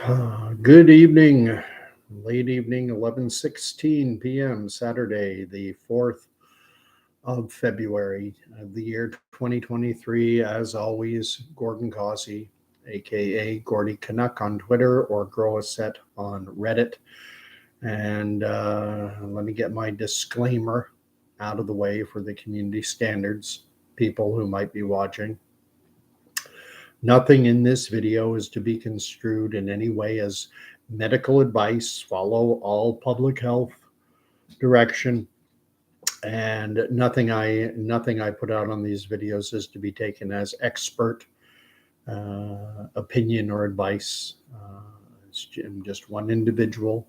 Good evening, late evening, 11:16 p.m., Saturday, the 4th of February of the year 2023. As always, Gordon Causey, aka Gordy Canuck on Twitter or Grow a Set on Reddit. And let me get my disclaimer out of the way for the community standards people who might be watching. Nothing in this video is to be construed in any way as medical advice. Follow all public health direction, and nothing I put out on these videos is to be taken as expert opinion or advice. I'm just one individual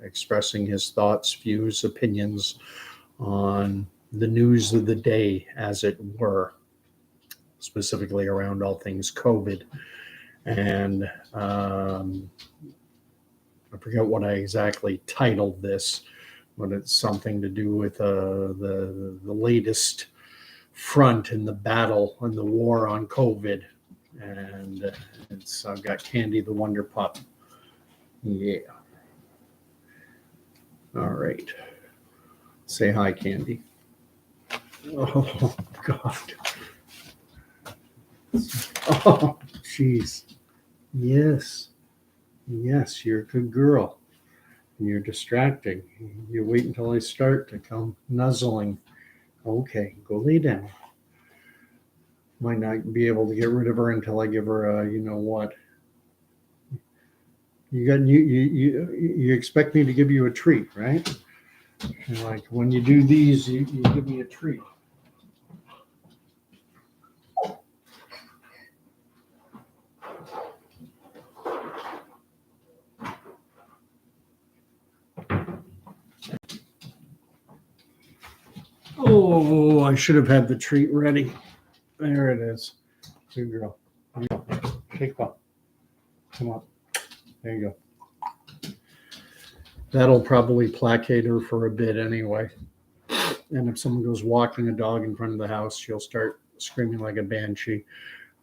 expressing his thoughts, views, opinions on the news of the day, as it were, specifically around all things COVID. And I forget what I exactly titled this, but it's something to do with the latest front in the battle and the war on COVID. And I've got Candy the Wonder Pup. Yeah. All right. Say hi, Candy. Oh, God. Oh, jeez. Yes. Yes, you're a good girl. You're distracting. You wait until I start to come nuzzling. Okay, go lay down. Might not be able to get rid of her until I give her a, you know what. You expect me to give you a treat, right? And like when you do these, you give me a treat. Oh, I should have had the treat ready. There it is. Good girl. Take one. Come on. There you go. That'll probably placate her for a bit anyway. And if someone goes walking a dog in front of the house, she'll start screaming like a banshee.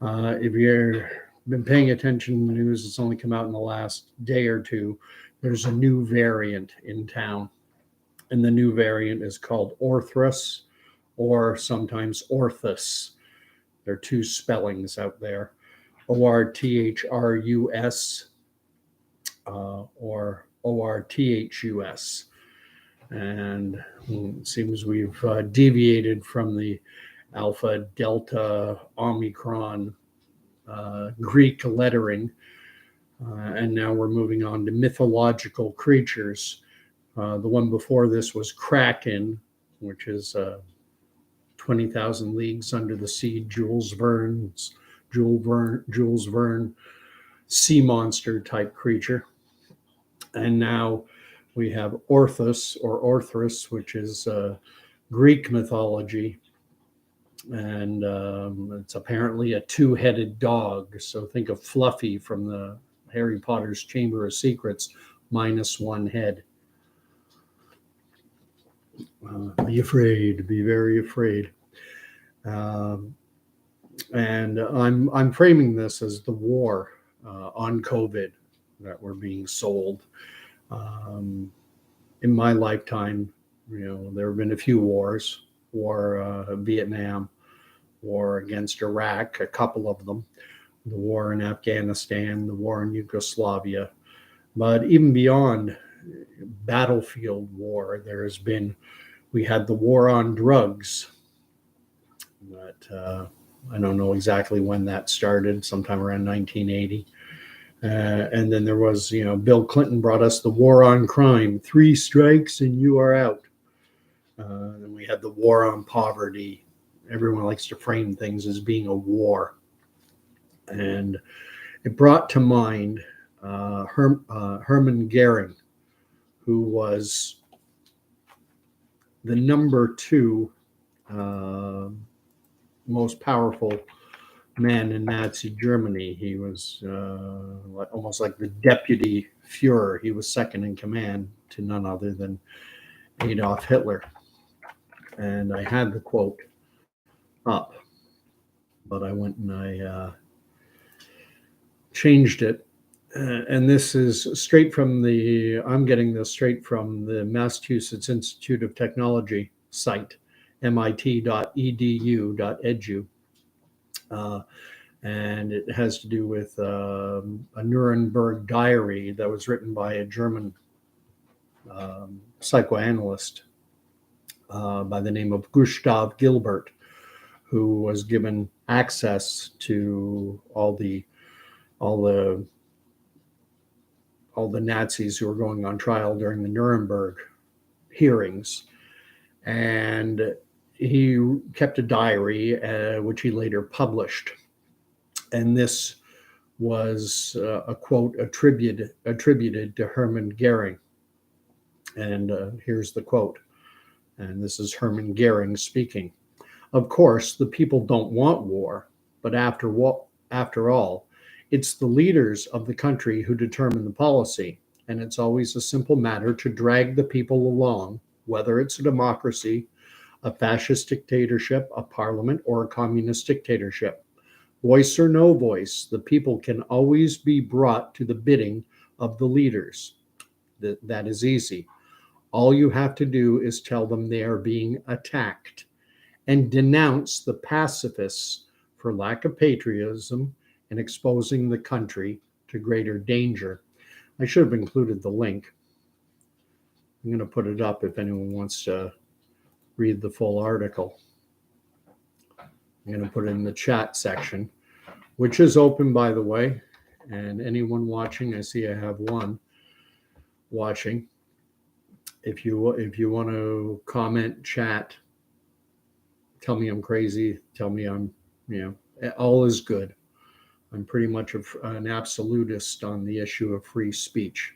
If you've been paying attention to the news, it's only come out in the last day or two. There's a new variant in town. And the new variant is called Orthrus, or sometimes Orthrus. There are two spellings out there, Orthrus or Orthus. And it seems we've deviated from the Alpha, Delta, Omicron Greek lettering, and now we're moving on to mythological creatures. The one before this was Kraken, which is 20,000 Leagues Under the Sea, Jules Verne, sea monster type creature. And now we have Orthrus or Orthrus, which is Greek mythology. And it's apparently a two-headed dog. So think of Fluffy from the Harry Potter's Chamber of Secrets, minus one head. Be afraid, be very afraid. And I'm framing this as the war on COVID that we're being sold. In my lifetime, there have been a few wars, Vietnam, war against Iraq, a couple of them, the war in Afghanistan, the war in Yugoslavia. But even beyond battlefield war, we had the war on drugs. But I don't know exactly when that started, sometime around 1980. And then there was, Bill Clinton brought us the war on crime, 3 strikes and you are out. Then we had the war on poverty. Everyone likes to frame things as being a war. And it brought to mind Herman Goering, who was the number 2 most powerful man in Nazi Germany. He was almost like the deputy Fuhrer. He was second in command to none other than Adolf Hitler. And I had the quote up, but I went and I changed it And this is straight from I'm getting this straight from the Massachusetts Institute of Technology site, mit.edu.edu. And it has to do with a Nuremberg diary that was written by a German psychoanalyst by the name of Gustav Gilbert, who was given access to all the Nazis who were going on trial during the Nuremberg hearings. And he kept a diary, which he later published. And this was a quote attributed to Herman Goering. And here's the quote. And this is Herman Goering speaking. Of course, the people don't want war, but after all, it's the leaders of the country who determine the policy, and it's always a simple matter to drag the people along, whether it's a democracy, a fascist dictatorship, a parliament, or a communist dictatorship. Voice or no voice, the people can always be brought to the bidding of the leaders. That is easy. All you have to do is tell them they are being attacked and denounce the pacifists for lack of patriotism and exposing the country to greater danger. I should have included the link. I'm going to put it up if anyone wants to read the full article. I'm going to put it in the chat section, which is open, by the way. And anyone watching, I see I have one watching. If you want to comment, chat, tell me I'm crazy, tell me I'm, all is good. I'm pretty much an absolutist on the issue of free speech.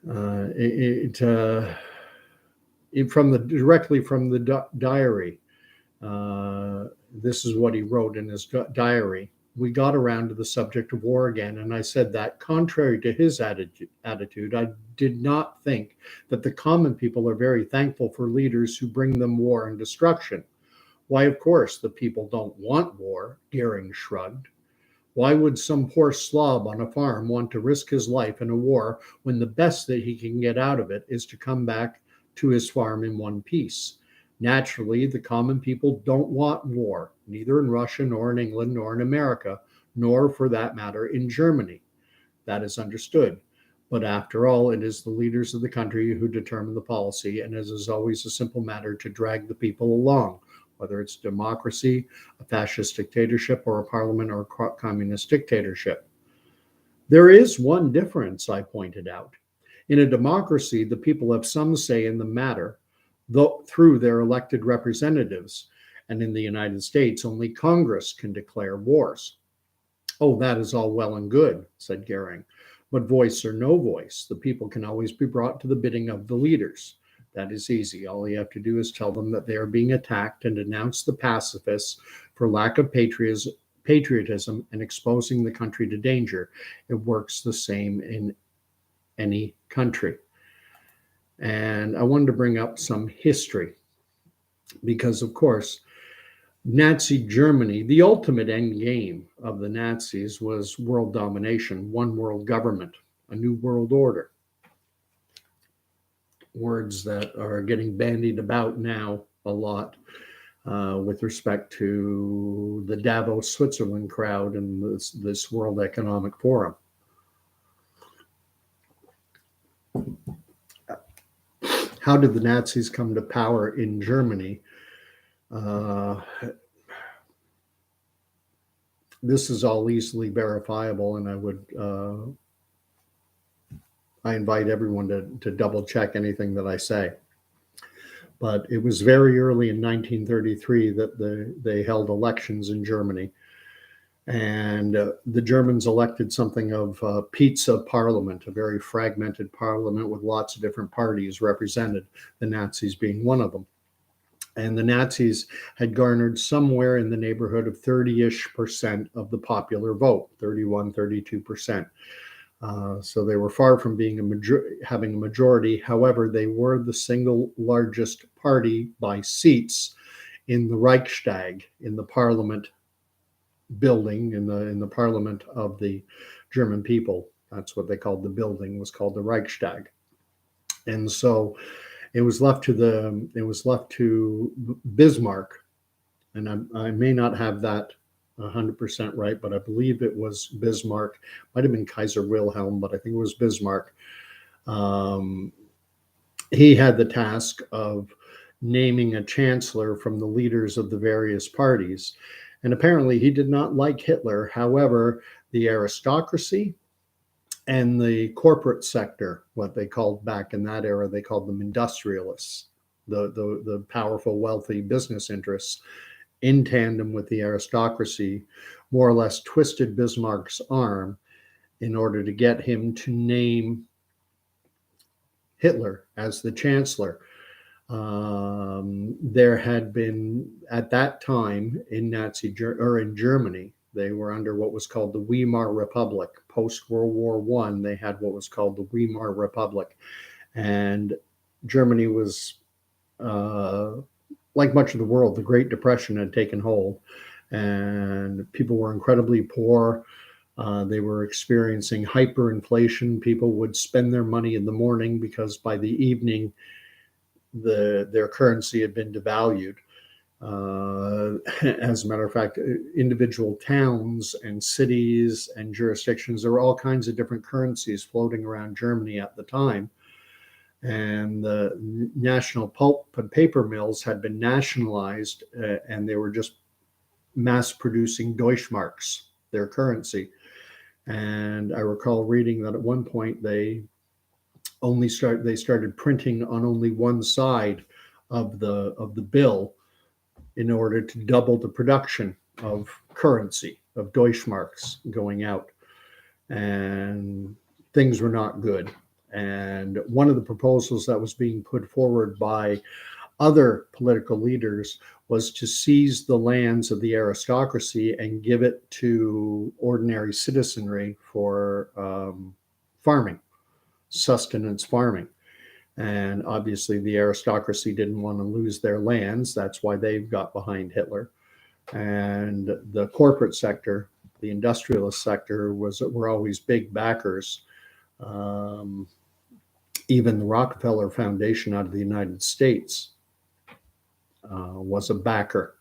Directly from the diary, this is what he wrote in his diary. We got around to the subject of war again, and I said that, contrary to his attitude, I did not think that the common people are very thankful for leaders who bring them war and destruction. Why, of course, the people don't want war, Goering shrugged. Why would some poor slob on a farm want to risk his life in a war when the best that he can get out of it is to come back to his farm in one piece? Naturally, the common people don't want war, neither in Russia, nor in England, nor in America, nor, for that matter, in Germany. That is understood. But after all, it is the leaders of the country who determine the policy, and it is always a simple matter to drag the people along, whether it's democracy, a fascist dictatorship, or a parliament or a communist dictatorship. There is one difference, I pointed out. In a democracy, the people have some say in the matter, though through their elected representatives, and in the United States, only Congress can declare wars. Oh, that is all well and good, said Goering, but voice or no voice, the people can always be brought to the bidding of the leaders. That is easy. All you have to do is tell them that they are being attacked and denounce the pacifists for lack of patriotism and exposing the country to danger. It works the same in any country. And I wanted to bring up some history because, of course, Nazi Germany, the ultimate end game of the Nazis was world domination, one world government, a new world order. Words that are getting bandied about now a lot with respect to the Davos, Switzerland crowd and this World Economic Forum. How did the Nazis come to power in Germany? This is all easily verifiable, and I invite everyone to double check anything that I say. But it was very early in 1933 that they held elections in Germany. And the Germans elected something of a pizza parliament, a very fragmented parliament with lots of different parties represented, the Nazis being one of them. And the Nazis had garnered somewhere in the neighborhood of 30-ish% of the popular vote, 31, 32%. So they were far from being having a majority. However, they were the single largest party by seats in the Reichstag, in the parliament building in the parliament of the German people. That's what they called the building, was called the Reichstag. And so it was left to Bismarck, and I may not have that 100% right, but I believe it was Bismarck. Might have been Kaiser Wilhelm, but I think it was Bismarck. Um, he had the task of naming a chancellor from the leaders of the various parties. And apparently he did not like Hitler. However, the aristocracy and the corporate sector, what they called back in that era, they called them industrialists, the powerful, wealthy business interests, in tandem with the aristocracy, more or less twisted Bismarck's arm in order to get him to name Hitler as the chancellor. There had been, at that time in in Germany, they were under what was called the Weimar Republic. Post World War I, they had what was called the Weimar Republic, and Germany was, like much of the world, the Great Depression had taken hold, and people were incredibly poor. They were experiencing hyperinflation. People would spend their money in the morning because by the evening, their currency had been devalued. As a matter of fact, individual towns and cities and jurisdictions, there were all kinds of different currencies floating around Germany at the time. And the national pulp and paper mills had been nationalized, and they were just mass producing Deutschmarks, their currency. And I recall reading that at one point they started printing on only one side of the bill in order to double the production of currency, of Deutschmarks going out. And things were not good. And one of the proposals that was being put forward by other political leaders was to seize the lands of the aristocracy and give it to ordinary citizenry for farming, sustenance farming. And obviously, the aristocracy didn't want to lose their lands. That's why they got behind Hitler. And the corporate sector, the industrialist sector, were always big backers. Even the Rockefeller Foundation out of the United States was a backer.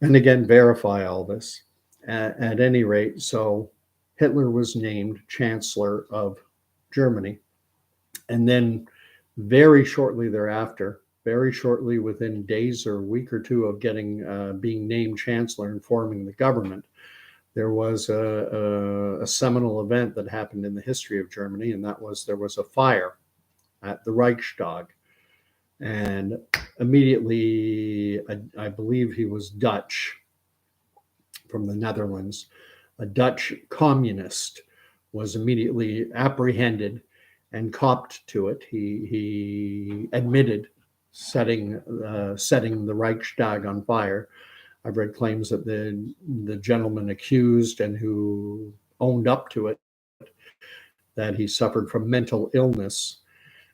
And again, verify all this. At any rate, so Hitler was named Chancellor of Germany. And then very shortly thereafter, very shortly within days or a week or two of being named chancellor and forming the government, there was a seminal event that happened in the history of Germany, and that was there was a fire at the Reichstag. And immediately, I believe he was Dutch, from the Netherlands, a Dutch communist was immediately apprehended and copped to it. He admitted setting the Reichstag on fire. I've read claims that the gentleman accused and who owned up to it that he suffered from mental illness,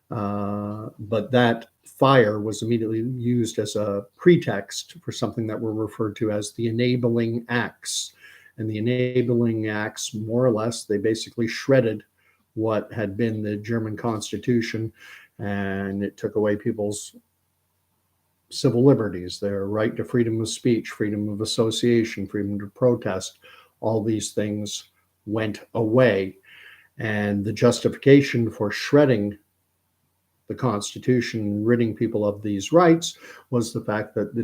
but that fire was immediately used as a pretext for something that were referred to as the enabling acts. And the enabling acts, more or less, they basically shredded what had been the German Constitution, and it took away people's civil liberties, their right to freedom of speech, freedom of association, freedom to protest. All these things went away. And the justification for shredding the Constitution, ridding people of these rights, was the fact that the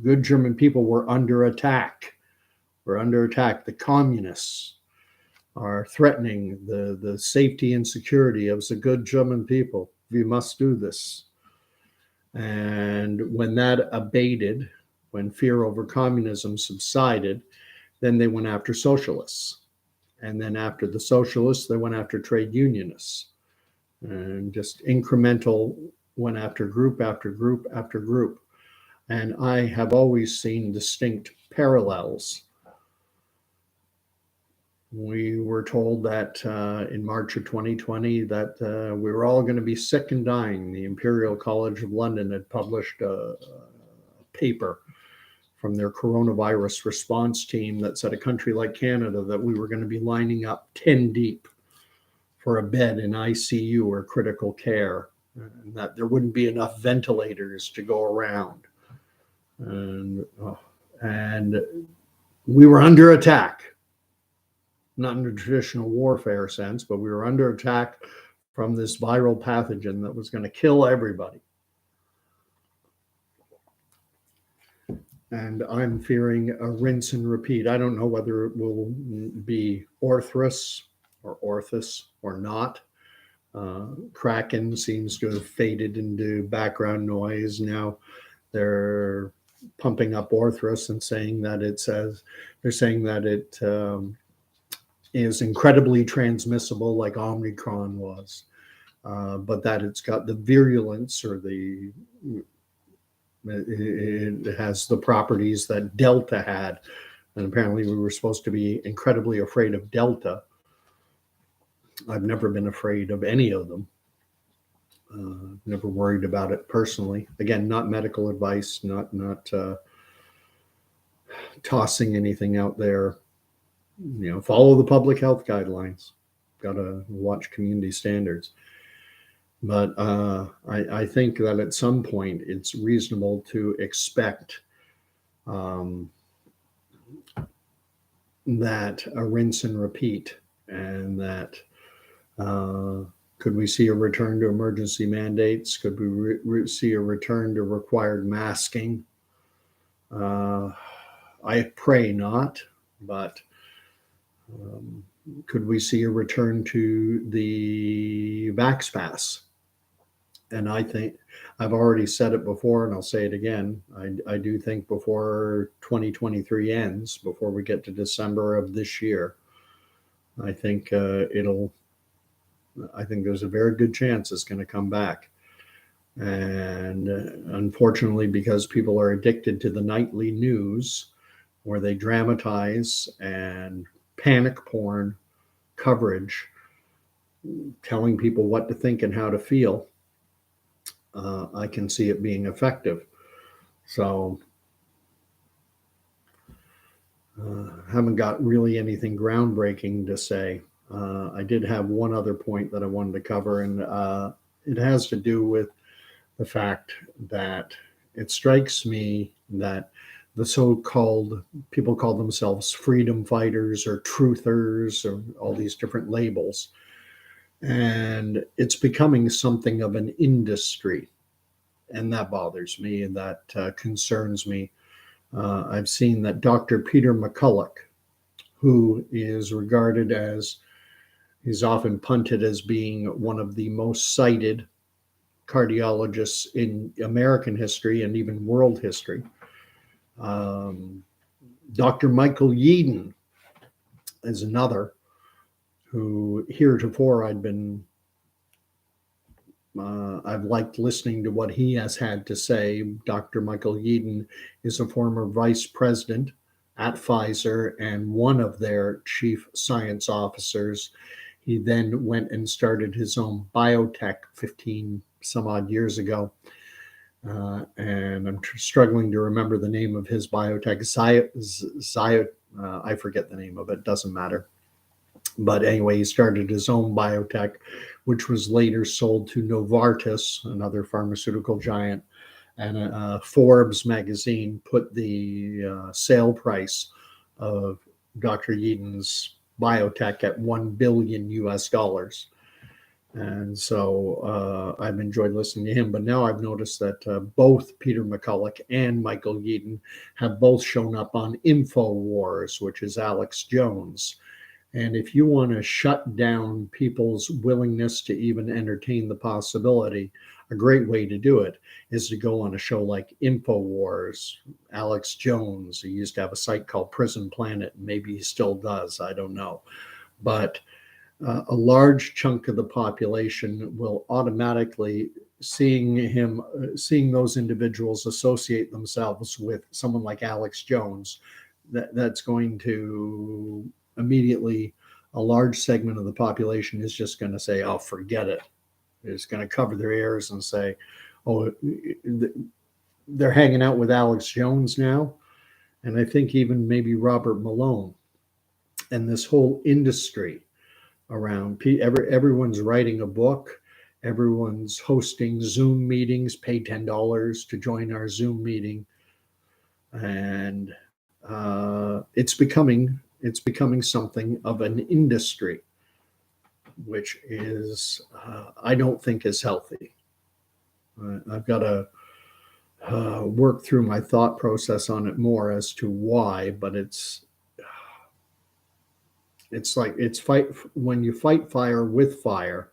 good German people were under attack. The communists are threatening the safety and security of the good German people. We must do this. And when that abated, when fear over communism subsided, then they went after socialists. And then after the socialists, they went after trade unionists. And just incremental, went after group after group after group. And I have always seen distinct parallels. We were told that in March of 2020 that we were all going to be sick and dying. The Imperial College of London had published a paper from their coronavirus response team that said a country like Canada that we were going to be lining up 10 deep for a bed in ICU or critical care, and that there wouldn't be enough ventilators to go around. And we were under attack, not in the traditional warfare sense, but we were under attack from this viral pathogen that was going to kill everybody. And I'm fearing a rinse and repeat. I don't know whether it will be Orthrus or Orthrus or not. Kraken seems to have faded into background noise. Now they're pumping up Orthrus and saying that it is incredibly transmissible like Omicron was, but that it's got the virulence or it has the properties that Delta had. And apparently we were supposed to be incredibly afraid of Delta. I've never been afraid of any of them. Never worried about it personally. Again, not medical advice, not tossing anything out there. Follow the public health guidelines. Got to watch community standards. But I think that at some point it's reasonable to expect that a rinse and repeat, and that could we see a return to emergency mandates? Could we see a return to required masking? I pray not, but could we see a return to the Vax Pass? And I think I've already said it before, and I'll say it again. I do think before 2023 ends, before we get to December of this year, I think there's a very good chance it's going to come back. And unfortunately, because people are addicted to the nightly news, where they dramatize and panic porn coverage, telling people what to think and how to feel, I can see it being effective. So haven't got really anything groundbreaking to say. I did have one other point that I wanted to cover, and it has to do with the fact that it strikes me that the so-called people call themselves freedom fighters or truthers or all these different labels. And it's becoming something of an industry. And that bothers me, and that concerns me. I've seen that Dr. Peter McCulloch, who is regarded as, he's often punted as being one of the most cited cardiologists in American history and even world history. Dr. Michael Yeadon is another who heretofore I've liked listening to what he has had to say. Dr. Michael Yeadon is a former vice president at Pfizer and one of their chief science officers. He then went and started his own biotech 15 some odd years ago. And I'm struggling to remember the name of his biotech. I forget the name of it, doesn't matter. But anyway, he started his own biotech, which was later sold to Novartis, another pharmaceutical giant. And Forbes magazine put the sale price of Dr. Yeadon's biotech at $1 billion US. And so I've enjoyed listening to him. But now I've noticed that both Peter McCulloch and Michael Yeadon have both shown up on InfoWars, which is Alex Jones. And if you want to shut down people's willingness to even entertain the possibility, a great way to do it is to go on a show like InfoWars. Alex Jones, he used to have a site called Prison Planet. Maybe he still does. I don't know. But a large chunk of the population will automatically, seeing those individuals associate themselves with someone like Alex Jones, that's going to immediately, a large segment of the population is just going to say, oh, forget it. It's going to cover their ears and say, oh, they're hanging out with Alex Jones now. and I think even maybe Robert Malone, and this whole industry around everyone's writing a book, everyone's hosting Zoom meetings, pay $10 to join our Zoom meeting, and it's becoming something of an industry, which is I don't think is healthy. I've got to work through my thought process on it more as to why, but it's like it's fight when you fight fire with fire.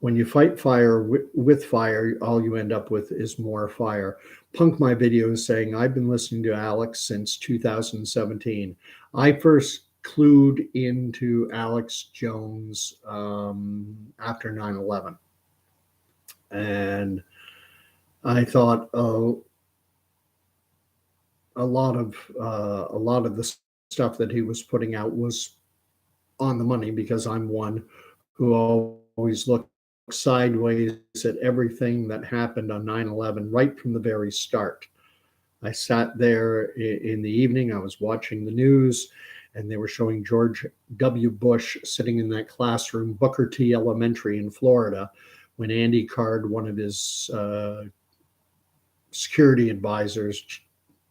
When you fight fire with fire, all you end up with is more fire. Punk My Video is saying, I've been listening to Alex since 2017. I first clued into Alex Jones after 9/11. And I thought, oh, a lot of the stuff that he was putting out was on the money, because I'm one who always looked sideways at everything that happened on 9/11 right from the very start. I sat there in the evening, I was watching the news, and they were showing George W. Bush sitting in that classroom, Booker T. Elementary in Florida, when Andy Card, one of his security advisors,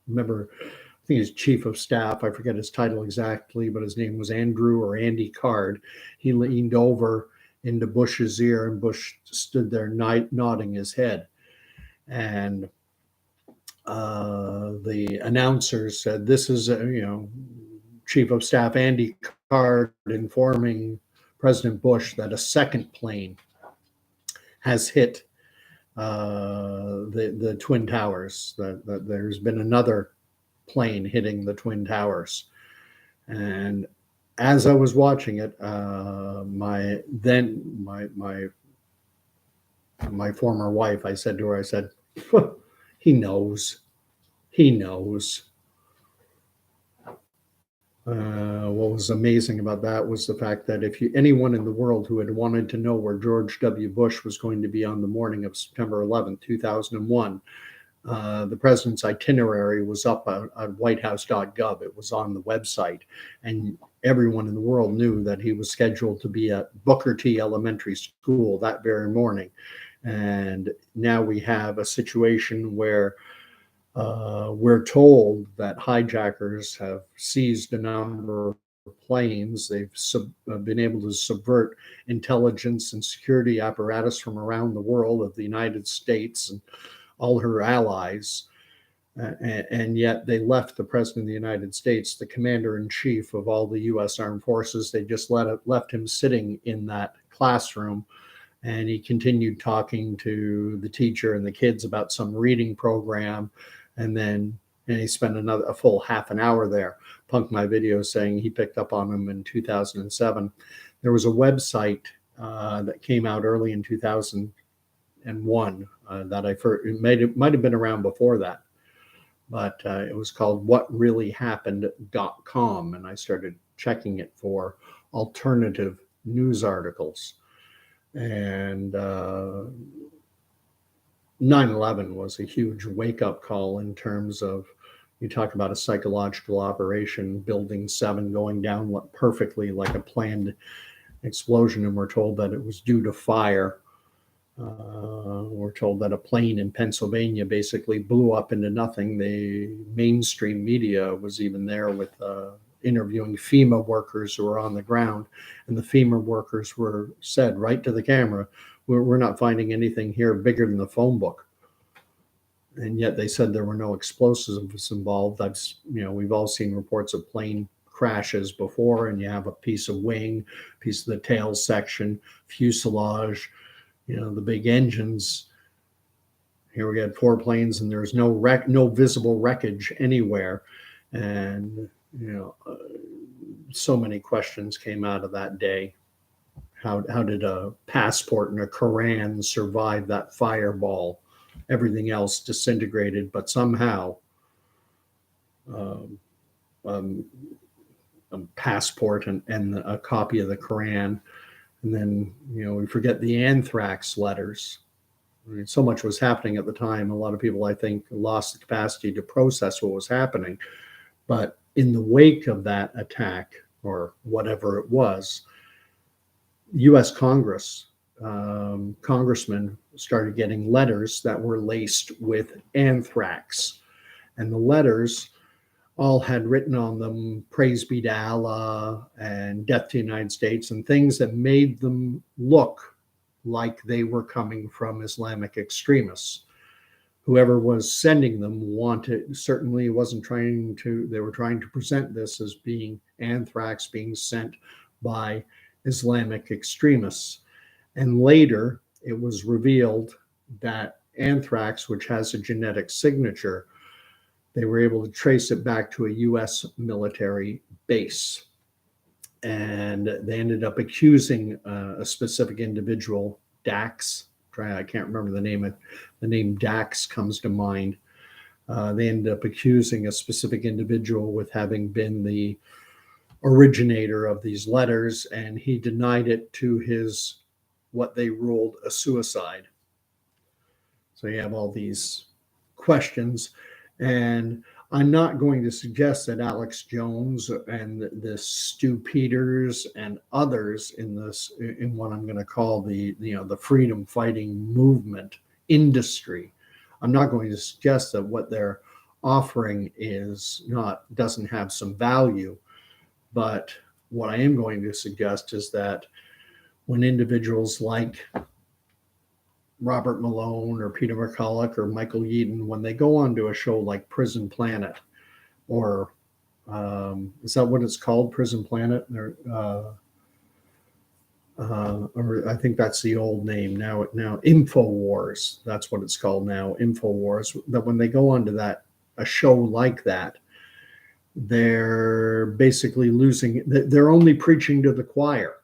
remember, I think he's chief of staff. I forget his title exactly, but his name was Andrew or Andy Card. He leaned over into Bush's ear, and Bush stood there nodding his head. And the announcers said, "This is, Chief of Staff Andy Card informing President Bush that a second plane has hit the Twin Towers. That there's been another plane hitting the Twin Towers." And as I was watching it, my former wife, I said to her, I said, "He knows. He knows." What was amazing about that was the fact that if anyone in the world who had wanted to know where George W. Bush was going to be on the morning of September 11th, 2001, the president's itinerary was up on whitehouse.gov. It was on the website, and everyone in the world knew that he was scheduled to be at Booker T. Elementary School that very morning. And now we have a situation where we're told that hijackers have seized a number of planes. They've been able to subvert intelligence and security apparatus from around the world of the United States and all her allies. And yet they left the president of the United States, the commander in chief of all the U.S. armed forces. They just left him sitting in that classroom, and he continued talking to the teacher and the kids about some reading program. And he spent a full half an hour there. Punk My Video saying he picked up on him in 2007. There was a website that came out early in 2001 that it might have been around before that, but it was called whatreallyhappened.com, and I started checking it for alternative news articles. And 9/11 was a huge wake-up call in terms of, you talk about a psychological operation, Building 7 going down perfectly like a planned explosion, and we're told that it was due to fire. We're told that a plane in Pennsylvania basically blew up into nothing. The mainstream media was even there with interviewing FEMA workers who were on the ground, and the FEMA workers said right to the camera, we're not finding anything here bigger than the phone book. And yet they said there were no explosives involved. We've all seen reports of plane crashes before, and you have a piece of wing, piece of the tail section, fuselage, the big engines. Here we had 4 planes, and there's no visible wreckage anywhere. And so many questions came out of that day. How did a passport and a Quran survive that fireball? Everything else disintegrated, but somehow a passport and a copy of the Quran. And then we forget the anthrax letters. mean, so much was happening at the time. A lot of people, I think, lost the capacity to process what was happening. But in the wake of that attack, or whatever it was, U.S. Congress, congressmen started getting letters that were laced with anthrax. And the letters all had written on them, praise be to Allah and death to the United States, and things that made them look like they were coming from Islamic extremists. Whoever was sending them certainly wasn't they were trying to present this as being anthrax being sent by Islamic extremists. And later it was revealed that anthrax, which has a genetic signature, they were able to trace it back to a US military base. And they ended up accusing a specific individual, Dax. I can't remember the name. The name Dax comes to mind. They ended up accusing a specific individual with having been the originator of these letters, and he denied it to his, what they ruled a suicide. So you have all these questions, and I'm not going to suggest that Alex Jones and this Stu Peters and others in what I'm going to call the freedom fighting movement industry, I'm not going to suggest that what they're offering doesn't have some value. But what I am going to suggest is that when individuals like Robert Malone or Peter McCulloch or Michael Yeadon, when they go on to a show like Prison Planet, or is that what it's called, Prison Planet? Or I think that's the old name now. InfoWars, that's what it's called now, InfoWars. That when they go on to a show like that, they're basically they're only preaching to the choir.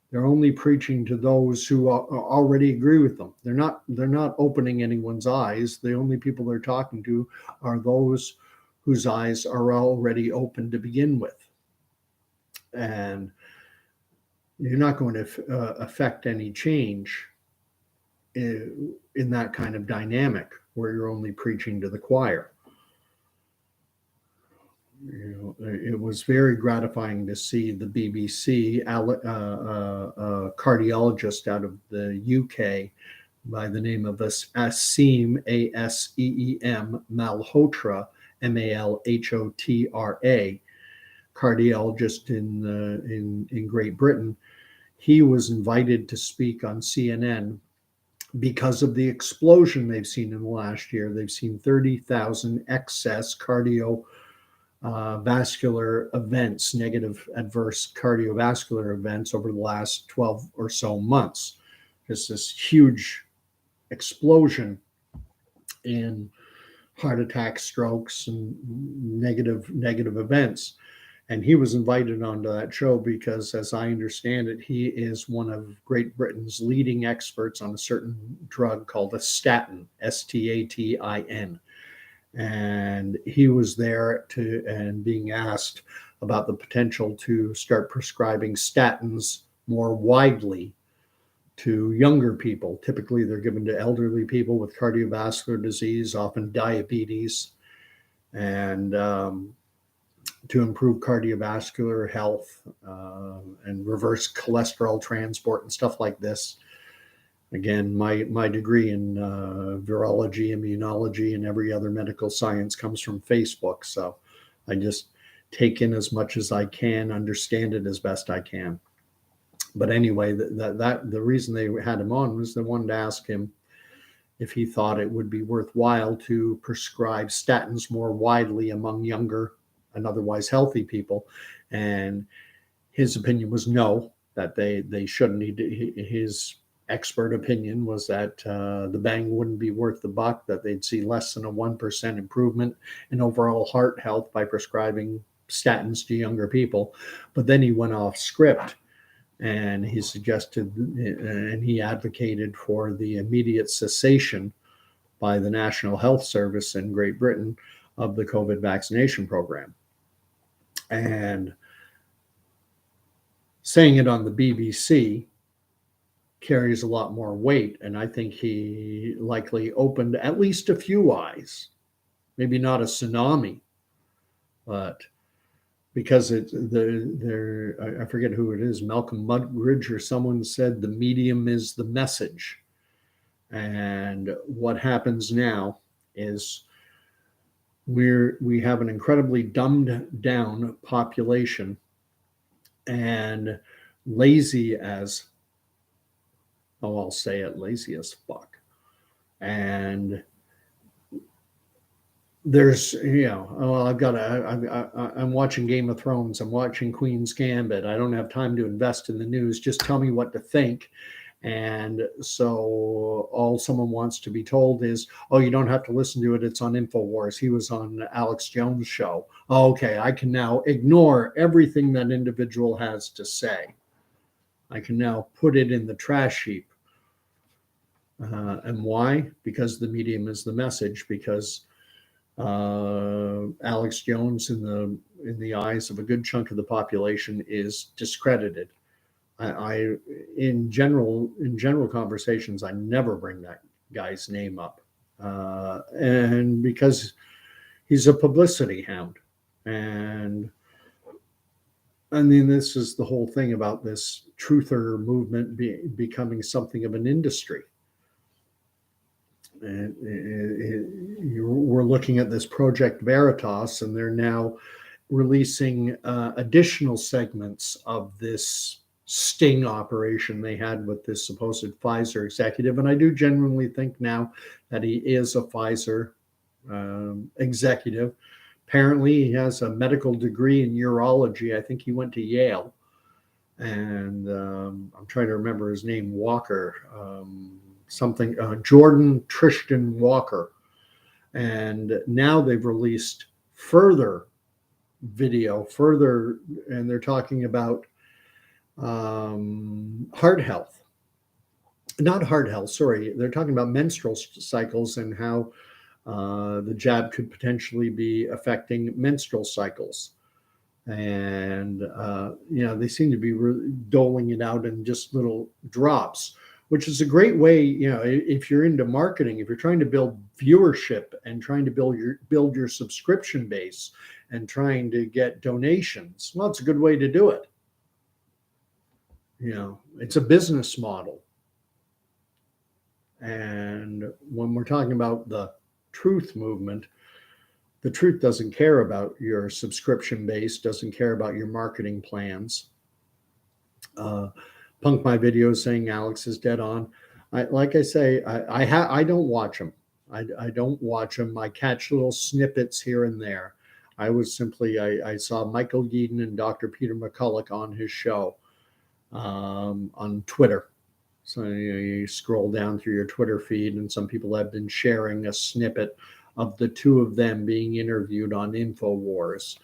They're only preaching to those who already agree with them. They're not opening anyone's eyes. The only people they're talking to are those whose eyes are already open to begin with. And you're not going to affect any change in that kind of dynamic where you're only preaching to the choir. It was very gratifying to see the BBC cardiologist out of the UK by the name of Aseem, Aseem Malhotra, Malhotra, cardiologist in Great Britain. He was invited to speak on CNN because of the explosion they've seen in the last year. They've seen 30,000 excess vascular events, negative adverse cardiovascular events over the last 12 or so months. Just this huge explosion in heart attacks, strokes, and negative events. And he was invited onto that show because, as I understand it, he is one of Great Britain's leading experts on a certain drug called a statin, Statin. And he was there and being asked about the potential to start prescribing statins more widely to younger people. Typically, they're given to elderly people with cardiovascular disease, often diabetes, and to improve cardiovascular health and reverse cholesterol transport and stuff like this. Again, my degree in virology, immunology, and every other medical science comes from Facebook. So I just take in as much as I can, understand it as best I can. But anyway, the reason they had him on was they wanted to ask him if he thought it would be worthwhile to prescribe statins more widely among younger and otherwise healthy people. And his opinion was no, that they shouldn't. His expert opinion was that the bang wouldn't be worth the buck, that they'd see less than a 1% improvement in overall heart health by prescribing statins to younger people. But then he went off script and he suggested and he advocated for the immediate cessation by the National Health Service in Great Britain of the COVID vaccination program. And saying it on the BBC, carries a lot more weight. And I think he likely opened at least a few eyes, maybe not a tsunami, but because I forget who it is, Malcolm Muggeridge or someone said the medium is the message. And what happens now is we have an incredibly dumbed down population and lazy as, oh, I'll say it, lazy as fuck. And there's, well, I'm watching Game of Thrones, I'm watching Queen's Gambit, I don't have time to invest in the news, just tell me what to think. And so all someone wants to be told is, oh, you don't have to listen to it, it's on InfoWars, he was on Alex Jones' show. Okay, I can now ignore everything that individual has to say. I can now put it in the trash heap. And why? Because the medium is the message, because Alex Jones, in the eyes of a good chunk of the population, is discredited. I in general conversations, I never bring that guy's name up, and because he's a publicity hound. And I mean, this is the whole thing about this truther movement becoming something of an industry. And we're looking at this Project Veritas, and they're now releasing additional segments of this sting operation they had with this supposed Pfizer executive. And I do genuinely think now that he is a Pfizer executive. Apparently, he has a medical degree in urology. I think he went to Yale. And I'm trying to remember his name, Walker. Jordan Tristan Walker. And now they've released further video, and they're talking about heart health. Not heart health, sorry. They're talking about menstrual cycles and how the jab could potentially be affecting menstrual cycles. And, they seem to be doling it out in just little drops, which is a great way, if you're into marketing, if you're trying to build viewership and trying to build your subscription base and trying to get donations, well, it's a good way to do it. It's a business model. And when we're talking about the truth movement, the truth doesn't care about your subscription base, doesn't care about your marketing plans. Punk my videos saying Alex is dead on. I don't watch them. I don't watch them. I catch little snippets here and there. I saw Michael Yeadon and Dr. Peter McCulloch on his show on Twitter. So you scroll down through your Twitter feed, and some people have been sharing a snippet of the two of them being interviewed on InfoWars.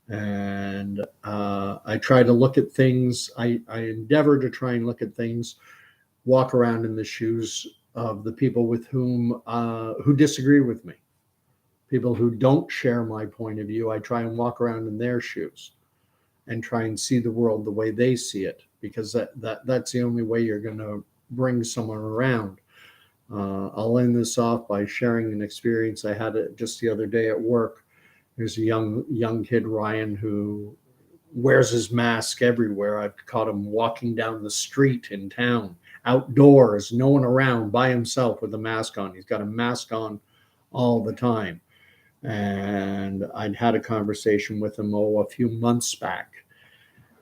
And I try to look at things. I endeavor to try and look at things, walk around in the shoes of the people with whom who disagree with me, people who don't share my point of view. I try and walk around in their shoes and try and see the world the way they see it, because that's the only way you're going to bring someone around. I'll end this off by sharing an experience I had just the other day at work. There's a young kid, Ryan, who wears his mask everywhere. I've caught him walking down the street in town, outdoors, no one around, by himself with a mask on. He's got a mask on all the time. And I'd had a conversation with him, a few months back.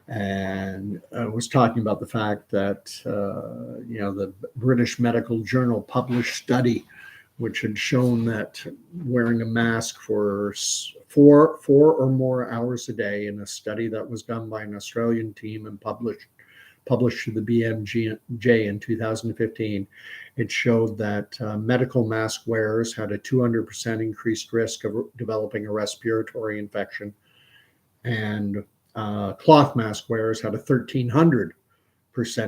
And I was talking about the fact that, the British Medical Journal published study which had shown that wearing a mask for four or more hours a day, in a study that was done by an Australian team and published to the BMJ in 2015, it showed that medical mask wearers had a 200% increased risk of developing a respiratory infection, and cloth mask wearers had a 1,300%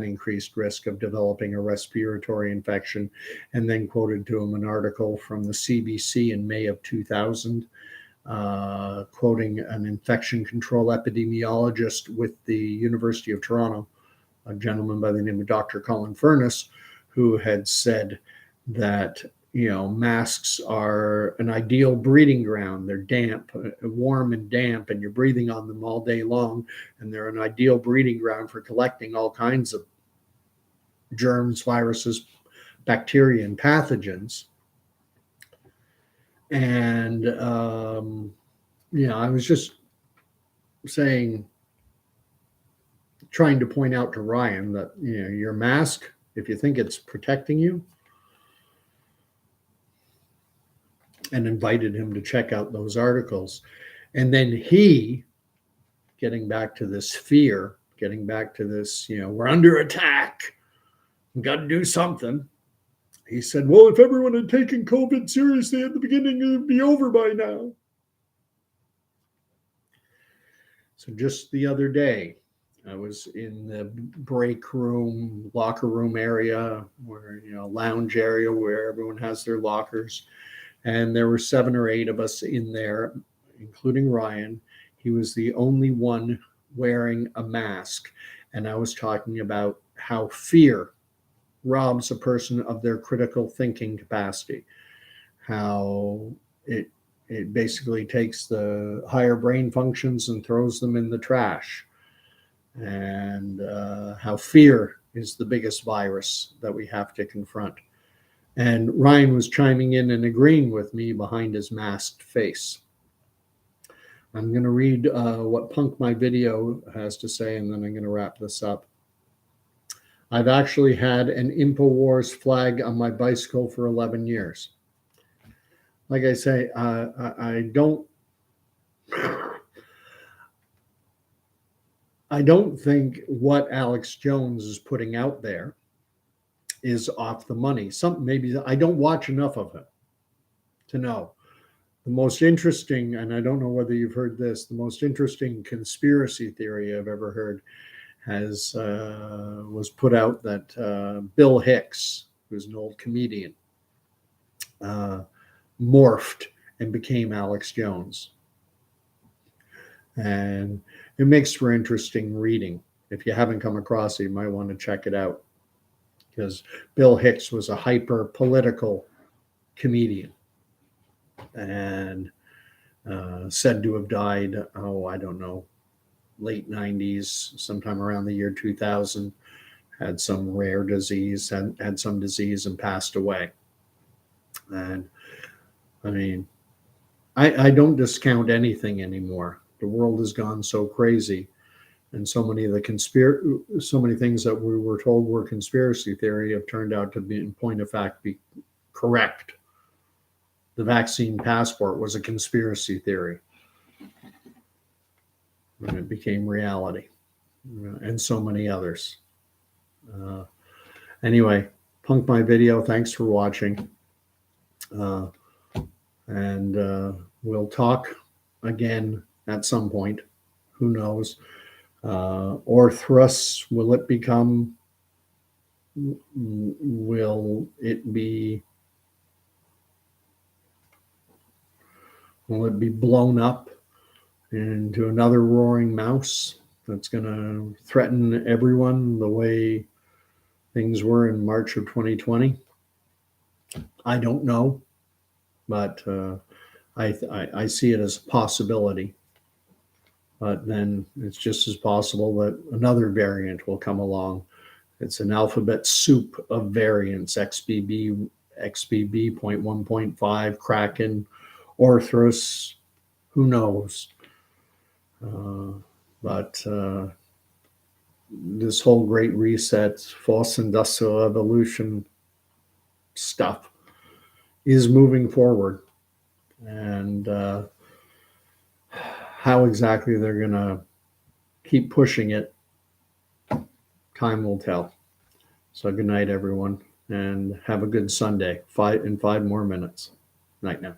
increased risk of developing a respiratory infection. And then quoted to him an article from the CBC in May of 2000, quoting an infection control epidemiologist with the University of Toronto, a gentleman by the name of Dr. Colin Furness, who had said that, masks are an ideal breeding ground. They're damp, warm and damp, and you're breathing on them all day long. And they're an ideal breeding ground for collecting all kinds of germs, viruses, bacteria, and pathogens. And, I was just trying to point out to Ryan that, your mask, if you think it's protecting you, and invited him to check out those articles. And then getting back to this fear, getting back to this, we're under attack, we got to do something. He said, well, if everyone had taken COVID seriously at the beginning, it would be over by now. So just the other day, I was in the break room, locker room area, where, lounge area where everyone has their lockers. And there were 7 or 8 of us in there, including Ryan. He was the only one wearing a mask. And I was talking about how fear robs a person of their critical thinking capacity, how it basically takes the higher brain functions and throws them in the trash, and how fear is the biggest virus that we have to confront. And Ryan was chiming in and agreeing with me behind his masked face. I'm going to read what Punk My Video has to say, and then I'm going to wrap this up. I've actually had an InfoWars flag on my bicycle for 11 years. Like I say, I don't think what Alex Jones is putting out there is off the money. Maybe I don't watch enough of him to know. The most interesting, and I don't know whether you've heard this, the most interesting conspiracy theory I've ever heard was put out that Bill Hicks, who's an old comedian, morphed and became Alex Jones. And it makes for interesting reading. If you haven't come across it, you might want to check it out, because Bill Hicks was a hyper political comedian and said to have died, I don't know, late 90s, sometime around the year 2000, had some rare disease, had some disease and passed away. And I mean, I don't discount anything anymore. The world has gone so crazy, and so many of the so many things that we were told were conspiracy theory have turned out to be, in point of fact, be correct. The vaccine passport was a conspiracy theory, and it became reality, and so many others. Anyway, Punk My Video, thanks for watching. And we'll talk again at some point. Who knows? Orthrus, will it be blown up into another roaring mouse that's going to threaten everyone the way things were in March of 2020? I don't know, but I see it as a possibility. But then it's just as possible that another variant will come along. It's an alphabet soup of variants: XBB, XBB.1.5, Kraken, Orthrus, who knows? But this whole great reset, false industrial evolution stuff is moving forward. And how exactly they're going to keep pushing it, time will tell. So good night, everyone, and have a good Sunday. In 5 more minutes. Night now.